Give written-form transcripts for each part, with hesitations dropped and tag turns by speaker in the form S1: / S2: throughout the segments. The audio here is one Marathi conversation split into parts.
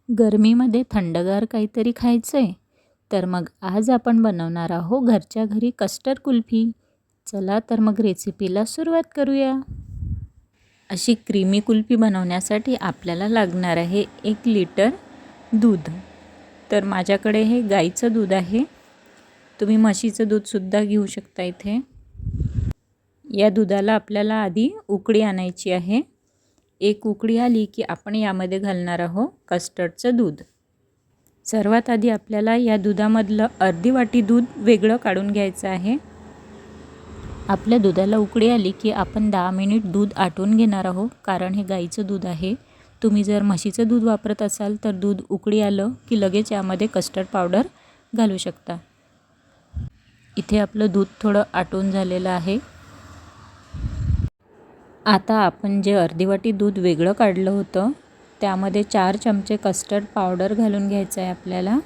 S1: गरमीमध्ये थंडगार काहीतरी खायचं आहे, तर मग आज आपण बनवणार आहोत घरच्या घरी कस्टर्ड कुल्फी. चला तर मग रेसिपीला सुरुवात करूया. अशी क्रीमी कुल्फी बनवण्यासाठी आपल्याला लागणार आहे 1 लिटर दूध. तर माझ्याकडे हे गाईचं दूध आहे. तुम्ही म्हशीचं दूधसुद्धा घेऊ शकता इथे. या दुधाला आपल्याला आधी उकळी आणायची आहे. एक उकळी आली की आपण यामध्ये घालणार आहोत कस्टर्डचं दूध. सर्वात आधी आपल्याला या दुधामधलं अर्धी वाटी दूध वेगळं काढून घ्यायचं आहे. आपल्या दुधाला उकळी आली की आपण 10 मिनिट दूध आटवून घेणार आहोत, कारण हे गाईचं दूध आहे. तुम्ही जर म्हशीचं दूध वापरत असाल तर दूध उकळी आलं की लगेच यामध्ये कस्टर्ड पावडर घालू शकता. इथे आपलं दूध थोडं आटून झालेलं आहे. आता आपण जे अर्धी वाटी दूध वेगळं काढलं होतं त्यामध्ये 4 चमचे कस्टर्ड पावडर घालून घ्यायचं आहे आपल्याला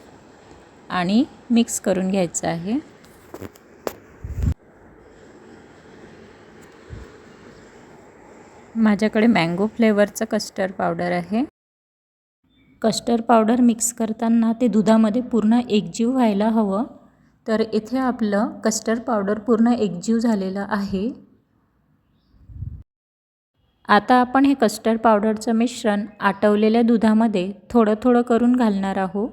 S1: आणि मिक्स करून घ्यायचं आहे. माझ्याकडे मँगो फ्लेवरचं कस्टर्ड पावडर आहे. कस्टर्ड पावडर मिक्स करताना ते दुधामध्ये पूर्ण एकजीव व्हायला हवं. तर इथे आपलं कस्टर्ड पावडर पूर्ण एकजीव झालेलं आहे. आता आपण हे कस्टर्ड पावडरचं मिश्रण आटवलेल्या दुधामध्ये थोडं थोडं करून घालणार आहोत.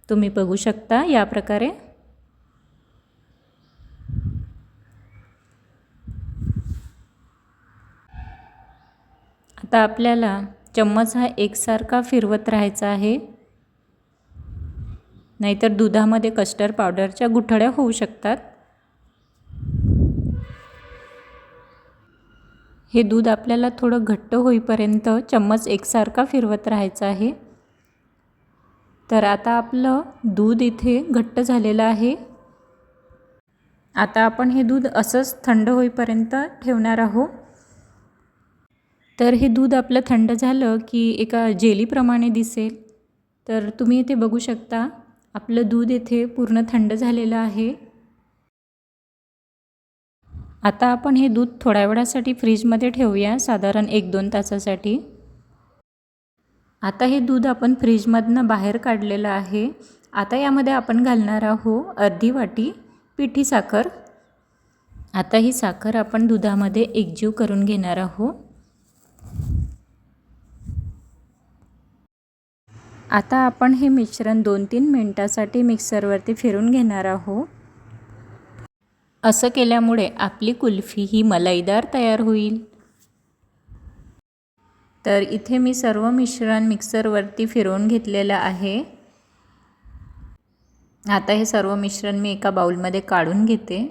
S1: तुम्ही बघू शकता या प्रकारे. आता आपल्याला चम्मच हा एकसारखा फिरवत राहायचा आहे, नाहीतर दुधामध्ये कस्टर्ड पावडरच्या गुठळ्या होऊ शकतात. हे दूध आपल्याला थोडं घट्ट होईपर्यंत चम्मच एकसारखा फिरवत राहायचं आहे. तर आता आपलं दूध इथे घट्ट झालेलं आहे. आता आपण हे दूध असंच थंड होईपर्यंत ठेवणार आहोत. तर हे दूध आपलं थंड झालं की एका जेलीप्रमाणे दिसेल. तर तुम्ही इथे बघू शकता आपलं दूध इथे पूर्ण थंड झालेलं आहे. आता आपण हे दूध थोड्या वेळासाठी फ्रीजमध्ये ठेवूया, साधारण 1-2 तासासाठी. आता हे दूध आपण फ्रीजमधनं बाहेर काढलेलं आहे. आता यामध्ये आपण घालणार आहोत अर्धी वाटी पिठी साखर. आता ही साखर आपण दुधामध्ये एकजीव करून घेणार आहोत. आता आपण हे मिश्रण 2-3 मिनिटासाठी मिक्सरवरती फिरून घेणार आहोत. असं केल्यामुळे आपली कुल्फी ही मलाईदार तयार होईल. तर इथे मी सर्व मिश्रण मिक्सरवरती फिरवून घेतलेलं आहे. आता हे सर्व मिश्रण मी एका बाउलमध्ये काढून घेते.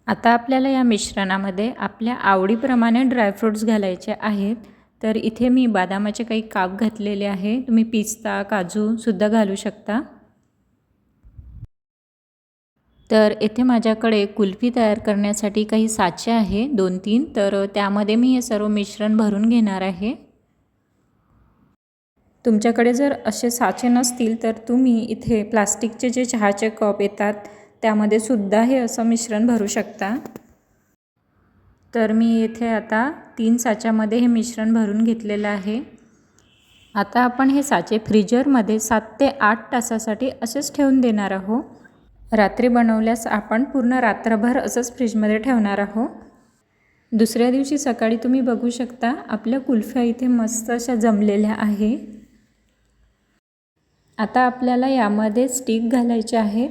S1: आता आपल्याला या मिश्रणामध्ये आपल्या आवडीप्रमाणे ड्रायफ्रूट्स घालायचे आहेत. तर इथे मी बदामाचे काही काप घातलेले आहे. तुम्ही पिस्ता, काजू सुद्धा घालू शकता. तर इथे माझ्याकडे कुल्फी तयार करण्यासाठी काही साचे आहे 2-3. तर त्यामध्ये मी हे सर्व मिश्रण भरून घेणार आहे. तुमच्याकडे जर असे साचे नसतील तर तुम्ही इथे प्लास्टिकचे जे चहाचे कप येतात त्यामध्ये सुद्धा हे असं मिश्रण भरू शकता. तर मी इथे आता 3 साच्यामध्ये हे मिश्रण भरून घेतलेलं आहे. आता आपण हे साचे फ्रीजरमध्ये 7 ते 8 तासासाठी असेच ठेवून देणार आहोत. रात्री बनवल्यास आपण पूर्ण रात्रभर असंच फ्रीजमध्ये ठेवणार आहोत. दुसऱ्या दिवशी सकाळी तुम्ही बघू शकता आपल्या कुल्फ्या इथे मस्त अशा जमलेल्या आहे. आता आपल्याला यामध्ये स्टिक घालायचे आहे.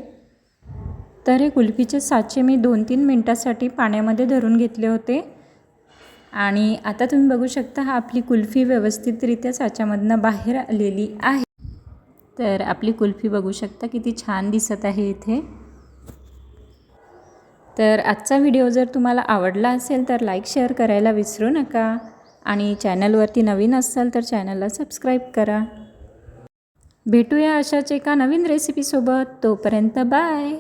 S1: तर हे कुल्फीचे साचे मी 2-3 मिनिटासाठी पाण्यामध्ये धरून घेतले होते आणि आता तुम्ही बघू शकता आपली कुल्फी व्यवस्थितरित्या साच्यामधनं बाहेर आलेली आहे. तर आपली कुल्फी बघू शकता किती छान दिसत आहे इथे. तर आजचा व्हिडिओ जर तुम्हाला आवडला असेल तर लाईक शेअर करायला विसरू नका आणि चॅनलवरती नवीन असाल तर चॅनलला सबस्क्राईब करा. भेटूया अशाच एका नवीन रेसिपीसोबत. तोपर्यंत बाय.